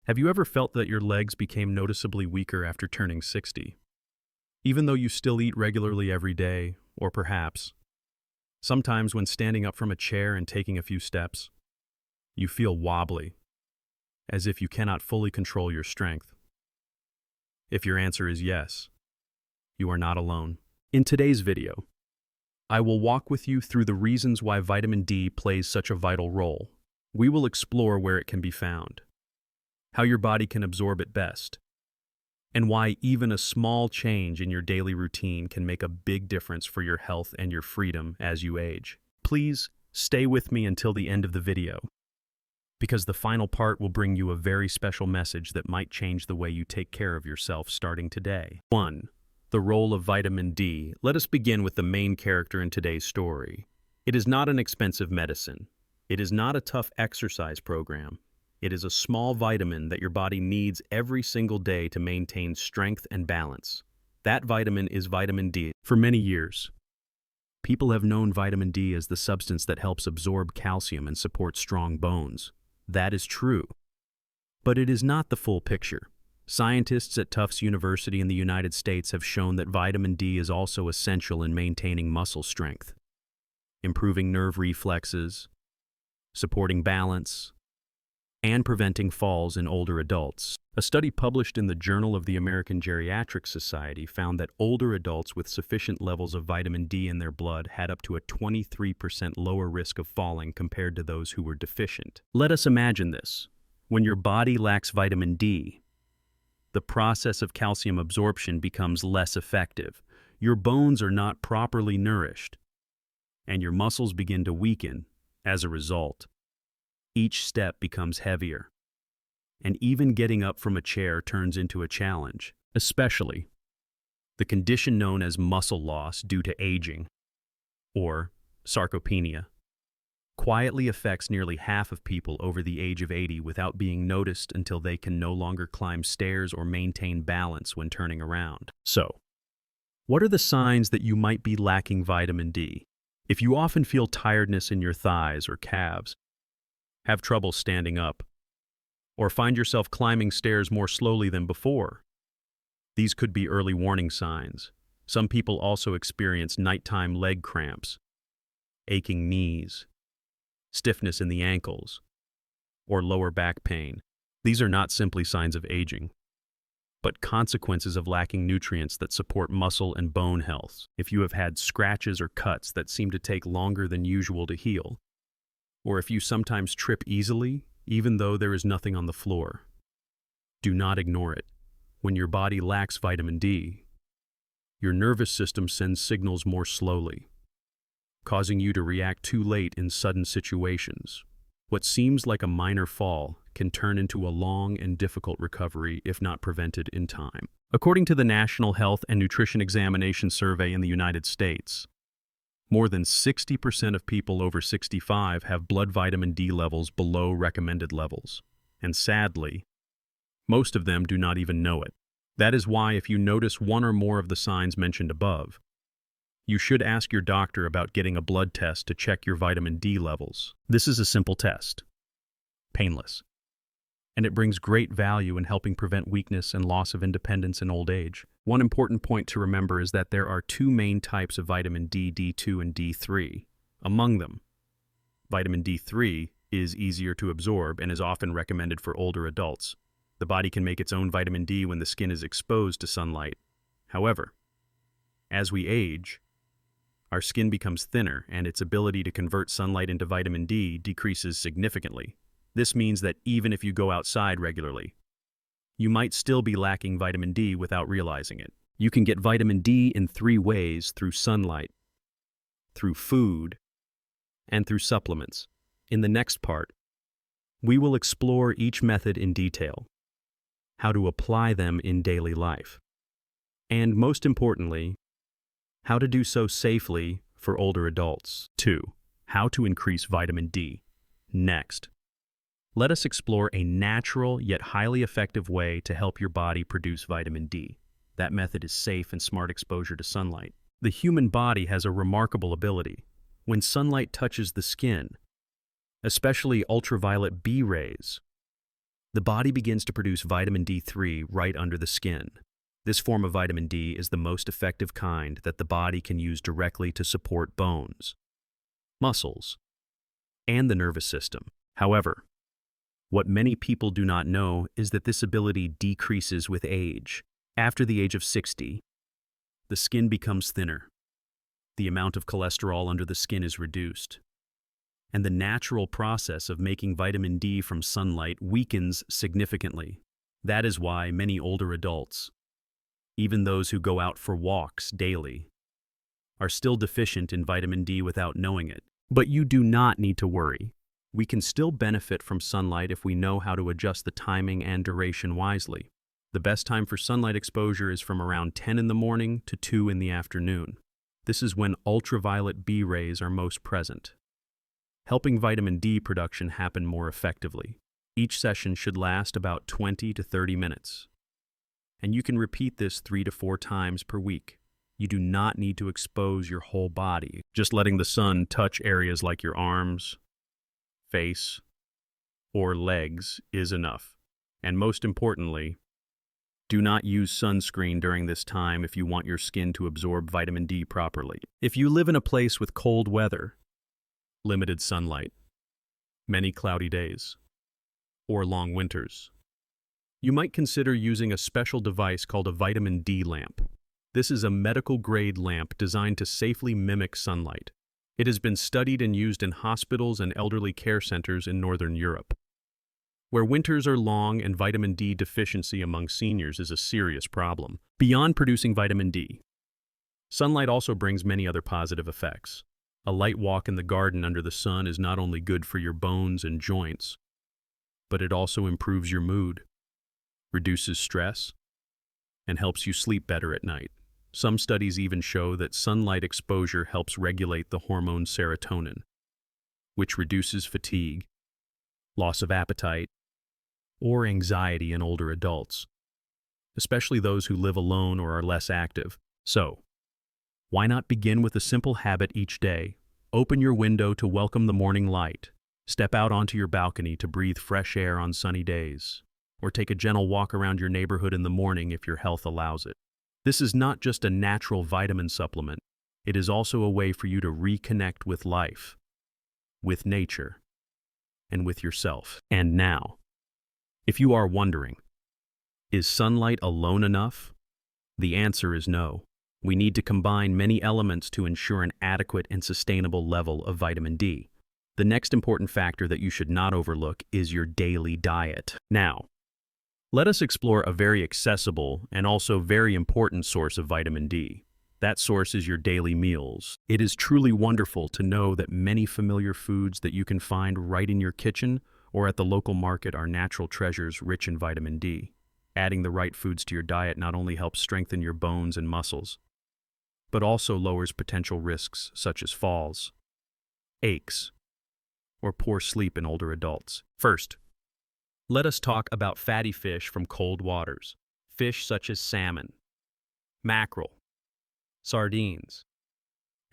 Have you ever felt that your legs became noticeably weaker after turning 60? Even though you still eat regularly every day, or perhaps, sometimes when standing up from a chair and taking a few steps, you feel wobbly, as if you cannot fully control your strength. If your answer is yes, you are not alone. In today's video, I will walk with you through the reasons why vitamin D plays such a vital role. We will explore where it can be found, how your body can absorb it best, and why even a small change in your daily routine can make a big difference for your health and your freedom as you age. Please stay with me until the end of the video, because the final part will bring you a very special message that might change the way you take care of yourself starting today. 1. The role of vitamin D. Let us begin with the main character in today's story. It is not an expensive medicine. It is not a tough exercise program. It is a small vitamin that your body needs every single day to maintain strength and balance. That vitamin is vitamin D. For many years, people have known vitamin D as the substance that helps absorb calcium and support strong bones. That is true. But it is not the full picture. Scientists at Tufts University in the United States have shown that vitamin D is also essential in maintaining muscle strength, improving nerve reflexes, supporting balance, and preventing falls in older adults. A study published in the Journal of the American Geriatric Society found that older adults with sufficient levels of vitamin D in their blood had up to a 23% lower risk of falling compared to those who were deficient. Let us imagine this. When your body lacks vitamin D, the process of calcium absorption becomes less effective. Your bones are not properly nourished, and your muscles begin to weaken as a result. Each step becomes heavier, and even getting up from a chair turns into a challenge. Especially, the condition known as muscle loss due to aging, or sarcopenia, quietly affects nearly half of people over the age of 80 without being noticed until they can no longer climb stairs or maintain balance when turning around. So, what are the signs that you might be lacking vitamin D? If you often feel tiredness in your thighs or calves, have trouble standing up, or find yourself climbing stairs more slowly than before, these could be early warning signs. Some people also experience nighttime leg cramps, aching knees, stiffness in the ankles, or lower back pain. These are not simply signs of aging, but consequences of lacking nutrients that support muscle and bone health. If you have had scratches or cuts that seem to take longer than usual to heal, or if you sometimes trip easily, even though there is nothing on the floor, do not ignore it. When your body lacks vitamin D, your nervous system sends signals more slowly, causing you to react too late in sudden situations. What seems like a minor fall can turn into a long and difficult recovery if not prevented in time. According to the National Health and Nutrition Examination Survey in the United States, more than 60% of people over 65 have blood vitamin D levels below recommended levels, and sadly, most of them do not even know it. That is why if you notice one or more of the signs mentioned above, you should ask your doctor about getting a blood test to check your vitamin D levels. This is a simple test, painless, and it brings great value in helping prevent weakness and loss of independence in old age. One important point to remember is that there are two main types of vitamin D, D2 and D3. Among them, vitamin D3 is easier to absorb and is often recommended for older adults. The body can make its own vitamin D when the skin is exposed to sunlight. However, as we age, our skin becomes thinner and its ability to convert sunlight into vitamin D decreases significantly. This means that even if you go outside regularly, you might still be lacking vitamin D without realizing it. You can get vitamin D in 3 ways: through sunlight, through food, and through supplements. In the next part, we will explore each method in detail, how to apply them in daily life, and most importantly, how to do so safely for older adults. 2. How to increase vitamin D. Next, let us explore a natural yet highly effective way to help your body produce vitamin D. That method is safe and smart exposure to sunlight. The human body has a remarkable ability. When sunlight touches the skin, especially ultraviolet B rays, The body begins to produce vitamin D3 right under the skin. This form of vitamin D is the most effective kind that the body can use directly to support bones, muscles, and the nervous system. However, what many people do not know is that this ability decreases with age. After the age of 60, the skin becomes thinner. The amount of cholesterol under the skin is reduced, and the natural process of making vitamin D from sunlight weakens significantly. That is why many older adults, even those who go out for walks daily, are still deficient in vitamin D without knowing it. But you do not need to worry. We can still benefit from sunlight if we know how to adjust the timing and duration wisely. The best time for sunlight exposure is from around 10 in the morning to 2 in the afternoon. This is when ultraviolet B rays are most present, helping vitamin D production happen more effectively. Each session should last about 20 to 30 minutes, and you can repeat this 3 to 4 times per week. You do not need to expose your whole body. Just letting the sun touch areas like your arms, face, or legs is enough. And most importantly, do not use sunscreen during this time if you want your skin to absorb vitamin D properly. If you live in a place with cold weather, limited sunlight, many cloudy days, or long winters, you might consider using a special device called a vitamin D lamp. This is a medical-grade lamp designed to safely mimic sunlight. It has been studied and used in hospitals and elderly care centers in Northern Europe, where winters are long and vitamin D deficiency among seniors is a serious problem. Beyond producing vitamin D, sunlight also brings many other positive effects. A light walk in the garden under the sun is not only good for your bones and joints, but it also improves your mood, reduces stress, and helps you sleep better at night. Some studies even show that sunlight exposure helps regulate the hormone serotonin, which reduces fatigue, loss of appetite, or anxiety in older adults, especially those who live alone or are less active. So, why not begin with a simple habit each day? Open your window to welcome the morning light. Step out onto your balcony to breathe fresh air on sunny days, or take a gentle walk around your neighborhood in the morning if your health allows it. This is not just a natural vitamin supplement, it is also a way for you to reconnect with life, with nature, and with yourself. And now, if you are wondering, is sunlight alone enough? The answer is no. We need to combine many elements to ensure an adequate and sustainable level of vitamin D. The next important factor that you should not overlook is your daily diet. Now, let us explore a very accessible and also very important source of vitamin D. That source is your daily meals. It is truly wonderful to know that many familiar foods that you can find right in your kitchen or at the local market are natural treasures rich in vitamin D. Adding the right foods to your diet not only helps strengthen your bones and muscles, but also lowers potential risks such as falls, aches, or poor sleep in older adults. First, let us talk about fatty fish from cold waters. Fish such as salmon, mackerel, sardines,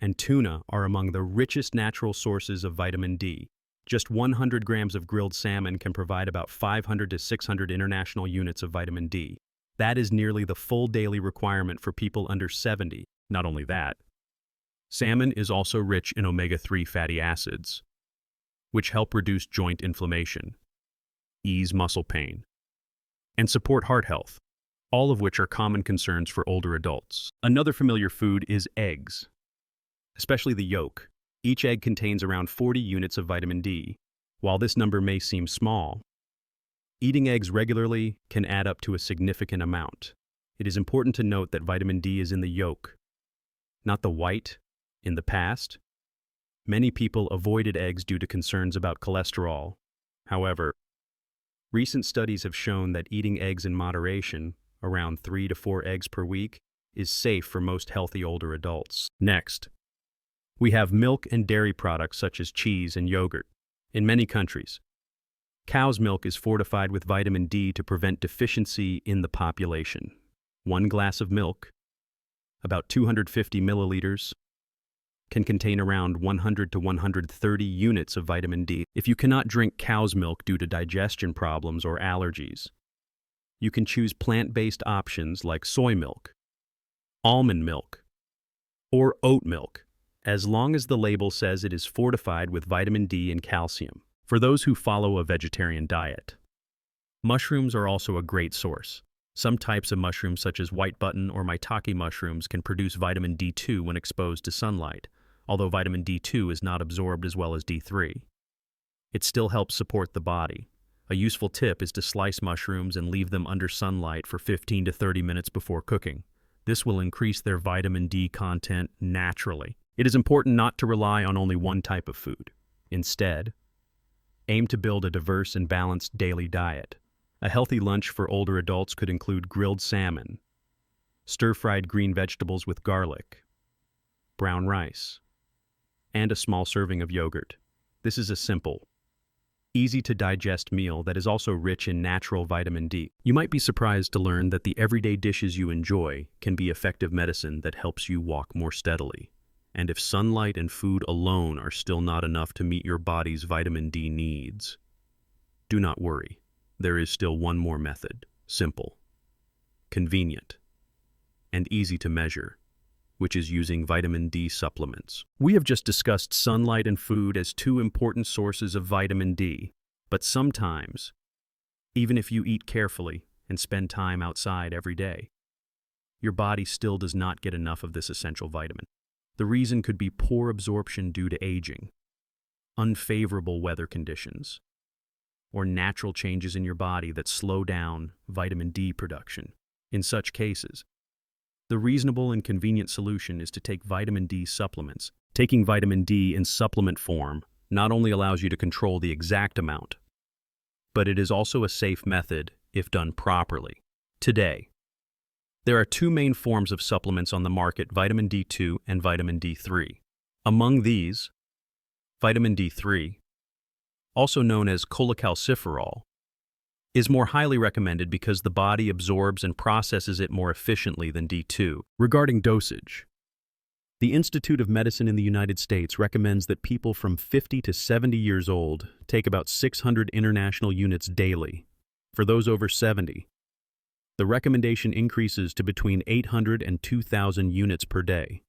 and tuna are among the richest natural sources of vitamin D. Just 100 grams of grilled salmon can provide about 500 to 600 international units of vitamin D. That is nearly the full daily requirement for people under 70. Not only that, salmon is also rich in omega-3 fatty acids, which help reduce joint inflammation, ease muscle pain, and support heart health, all of which are common concerns for older adults. Another familiar food is eggs, especially the yolk. Each egg contains around 40 units of vitamin D. While this number may seem small, eating eggs regularly can add up to a significant amount. It is important to note that vitamin D is in the yolk, not the white. In the past, many people avoided eggs due to concerns about cholesterol. However, recent studies have shown that eating eggs in moderation, around 3 to 4 eggs per week, is safe for most healthy older adults. Next, we have milk and dairy products such as cheese and yogurt. In many countries, cow's milk is fortified with vitamin D to prevent deficiency in the population. 1 glass of milk, about 250 milliliters, can contain around 100 to 130 units of vitamin D. If you cannot drink cow's milk due to digestion problems or allergies, you can choose plant-based options like soy milk, almond milk, or oat milk, as long as the label says it is fortified with vitamin D and calcium. For those who follow a vegetarian diet, mushrooms are also a great source. Some types of mushrooms, such as white button or maitake mushrooms, can produce vitamin D2 when exposed to sunlight, although vitamin D2 is not absorbed as well as D3. It still helps support the body. A useful tip is to slice mushrooms and leave them under sunlight for 15 to 30 minutes before cooking. This will increase their vitamin D content naturally. It is important not to rely on only one type of food. Instead, aim to build a diverse and balanced daily diet. A healthy lunch for older adults could include grilled salmon, stir-fried green vegetables with garlic, brown rice, and a small serving of yogurt. This is a simple, easy-to-digest meal that is also rich in natural vitamin D. You might be surprised to learn that the everyday dishes you enjoy can be effective medicine that helps you walk more steadily. And if sunlight and food alone are still not enough to meet your body's vitamin D needs, do not worry. There is still one more method, simple, convenient, and easy to measure, which is using vitamin D supplements. We have just discussed sunlight and food as two important sources of vitamin D, but sometimes, even if you eat carefully and spend time outside every day, your body still does not get enough of this essential vitamin. The reason could be poor absorption due to aging, unfavorable weather conditions, or natural changes in your body that slow down vitamin D production. In such cases, the reasonable and convenient solution is to take vitamin D supplements. Taking vitamin D in supplement form not only allows you to control the exact amount, but it is also a safe method if done properly. Today, there are two main forms of supplements on the market, vitamin D2 and vitamin D3. Among these, vitamin D3, also known as cholecalciferol, is more highly recommended because the body absorbs and processes it more efficiently than D2. Regarding dosage, the Institute of Medicine in the United States recommends that people from 50 to 70 years old take about 600 international units daily. For those over 70, the recommendation increases to between 800 and 2,000 units per day,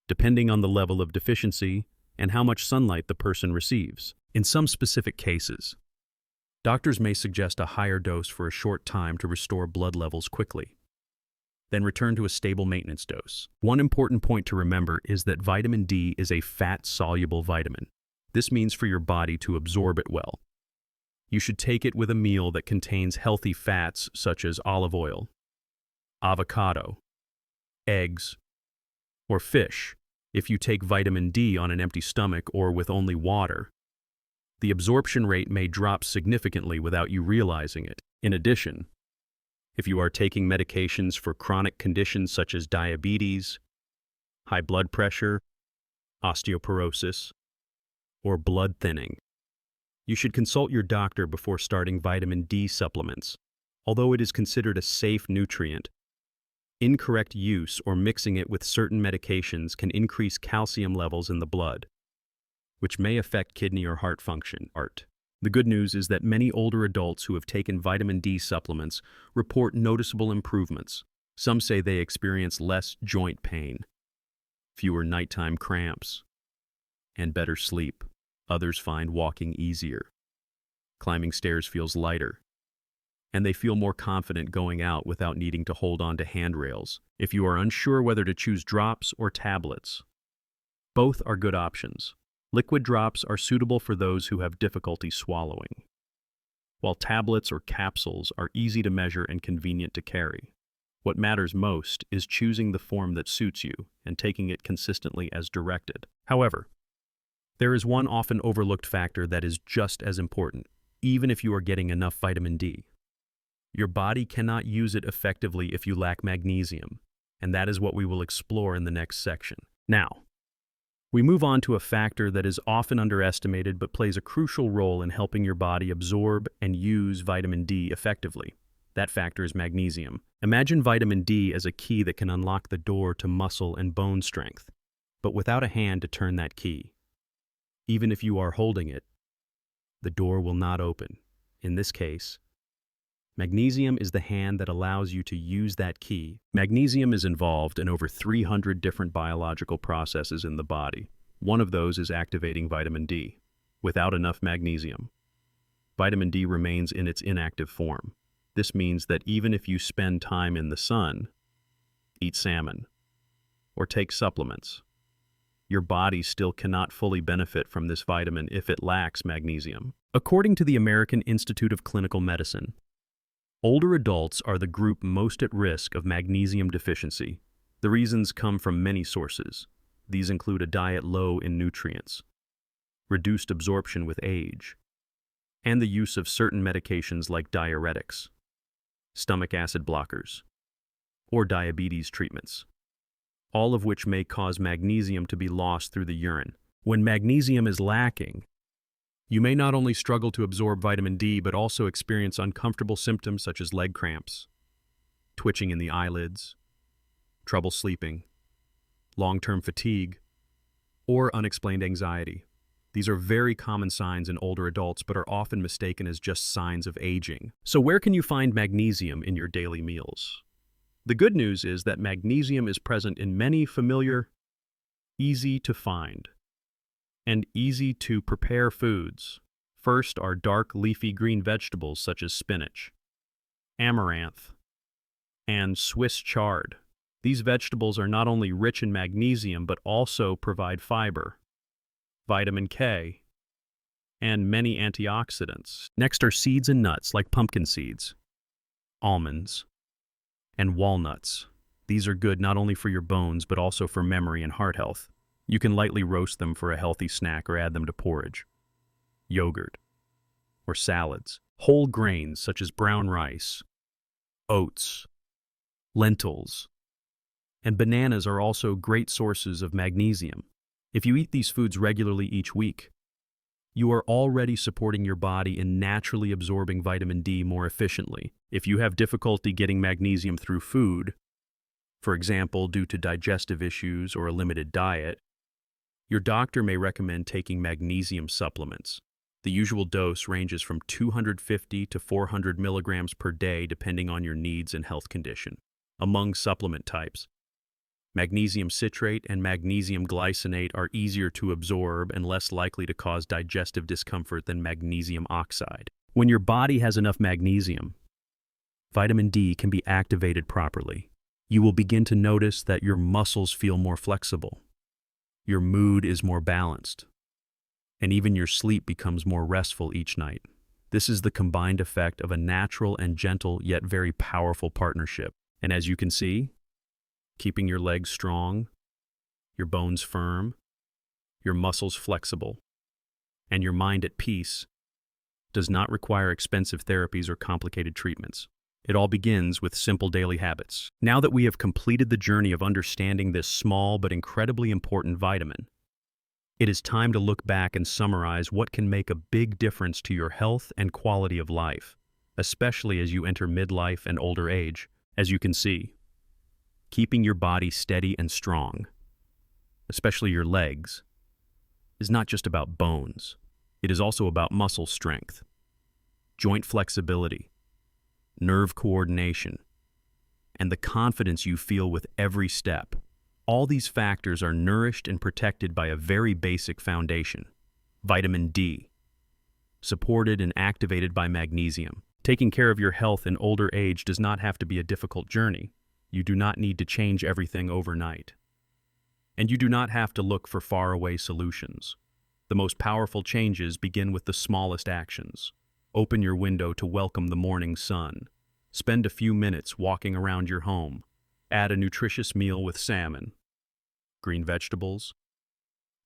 depending on the level of deficiency and how much sunlight the person receives. In some specific cases, doctors may suggest a higher dose for a short time to restore blood levels quickly, then return to a stable maintenance dose. One important point to remember is that vitamin D is a fat-soluble vitamin. This means for your body to absorb it well, you should take it with a meal that contains healthy fats such as olive oil, avocado, eggs, or fish. If you take vitamin D on an empty stomach or with only water, the absorption rate may drop significantly without you realizing it. In addition, if you are taking medications for chronic conditions such as diabetes, high blood pressure, osteoporosis, or blood thinning, you should consult your doctor before starting vitamin D supplements. Although it is considered a safe nutrient, incorrect use or mixing it with certain medications can increase calcium levels in the blood, which may affect kidney or heart function. The good news is that many older adults who have taken vitamin D supplements report noticeable improvements. Some say they experience less joint pain, fewer nighttime cramps, and better sleep. Others find walking easier, climbing stairs feels lighter, and they feel more confident going out without needing to hold on to handrails. If you are unsure whether to choose drops or tablets, both are good options. Liquid drops are suitable for those who have difficulty swallowing, while tablets or capsules are easy to measure and convenient to carry. What matters most is choosing the form that suits you and taking it consistently as directed. However, there is one often overlooked factor that is just as important, even if you are getting enough vitamin D. Your body cannot use it effectively if you lack magnesium, and that is what we will explore in the next section. Now, we move on to a factor that is often underestimated but plays a crucial role in helping your body absorb and use vitamin D effectively. That factor is magnesium. Imagine vitamin D as a key that can unlock the door to muscle and bone strength. but without a hand to turn that key. Even if you are holding it, the door will not open. In this case, magnesium is the hand that allows you to use that key. Magnesium is involved in over 300 different biological processes in the body. One of those is activating vitamin D. Without enough magnesium, vitamin D remains in its inactive form. This means that even if you spend time in the sun, eat salmon, or take supplements, your body still cannot fully benefit from this vitamin if it lacks magnesium. According to the American Institute of Clinical Medicine, older adults are the group most at risk of magnesium deficiency. The reasons come from many sources. These include a diet low in nutrients, reduced absorption with age, and the use of certain medications like diuretics, stomach acid blockers, or diabetes treatments, all of which may cause magnesium to be lost through the urine. When magnesium is lacking, you may not only struggle to absorb vitamin D, but also experience uncomfortable symptoms such as leg cramps, twitching in the eyelids, trouble sleeping, long-term fatigue, or unexplained anxiety. These are very common signs in older adults, but are often mistaken as just signs of aging. So where can you find magnesium in your daily meals? The good news is that magnesium is present in many familiar, easy to find, and easy to prepare foods. First are dark leafy green vegetables such as spinach, amaranth, and Swiss chard. These vegetables are not only rich in magnesium but also provide fiber, vitamin K, and many antioxidants. Next are seeds and nuts like pumpkin seeds, almonds, and walnuts. These are good not only for your bones but also for memory and heart health. You can lightly roast them for a healthy snack or add them to porridge, yogurt, or salads. Whole grains such as brown rice, oats, lentils, and bananas are also great sources of magnesium. If you eat these foods regularly each week, you are already supporting your body in naturally absorbing vitamin D more efficiently. If you have difficulty getting magnesium through food, for example, due to digestive issues or a limited diet, your doctor may recommend taking magnesium supplements. The usual dose ranges from 250 to 400 milligrams per day depending on your needs and health condition. Among supplement types, magnesium citrate and magnesium glycinate are easier to absorb and less likely to cause digestive discomfort than magnesium oxide. When your body has enough magnesium, vitamin D can be activated properly. You will begin to notice that your muscles feel more flexible, your mood is more balanced, and even your sleep becomes more restful each night. This is the combined effect of a natural and gentle yet very powerful partnership. And as you can see, keeping your legs strong, your bones firm, your muscles flexible, and your mind at peace does not require expensive therapies or complicated treatments. It all begins with simple daily habits. Now that we have completed the journey of understanding this small but incredibly important vitamin, it is time to look back and summarize what can make a big difference to your health and quality of life, especially as you enter midlife and older age. As you can see, keeping your body steady and strong, especially your legs, is not just about bones. It is also about muscle strength, joint flexibility, nerve coordination, and the confidence you feel with every step. All these factors are nourished and protected by a very basic foundation, vitamin D, supported and activated by magnesium. Taking care of your health in older age does not have to be a difficult journey. You do not need to change everything overnight. And you do not have to look for faraway solutions. The most powerful changes begin with the smallest actions. Open your window to welcome the morning sun. Spend a few minutes walking around your home. Add a nutritious meal with salmon, green vegetables,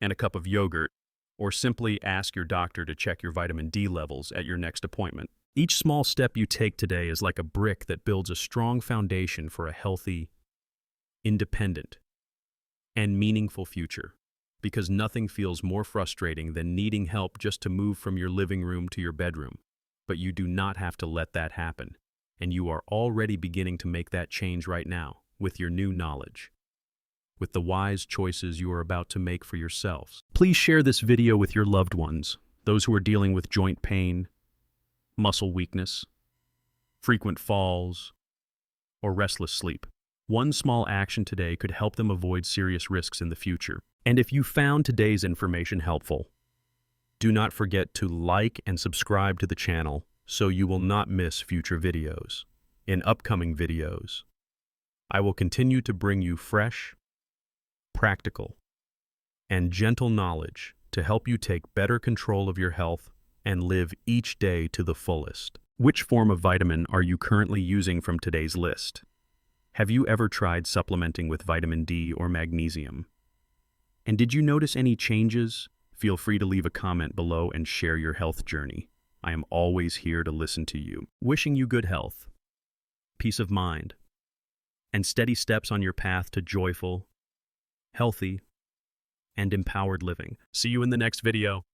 and a cup of yogurt, or simply ask your doctor to check your vitamin D levels at your next appointment. Each small step you take today is like a brick that builds a strong foundation for a healthy, independent, and meaningful future. Because nothing feels more frustrating than needing help just to move from your living room to your bedroom. But you do not have to let that happen, and you are already beginning to make that change right now with your new knowledge. with the wise choices you are about to make for yourselves. Please share this video with your loved ones, those who are dealing with joint pain, muscle weakness, frequent falls, or restless sleep. One small action today could help them avoid serious risks in the future. And if you found today's information helpful, do not forget to like and subscribe to the channel so you will not miss future videos. In upcoming videos, I will continue to bring you fresh, practical, and gentle knowledge to help you take better control of your health and live each day to the fullest. Which form of vitamin are you currently using from today's list? Have you ever tried supplementing with vitamin D or magnesium? And did you notice any changes? Feel free to leave a comment below and share your health journey. I am always here to listen to you. Wishing you good health, peace of mind, and steady steps on your path to joyful, healthy, and empowered living. See you in the next video.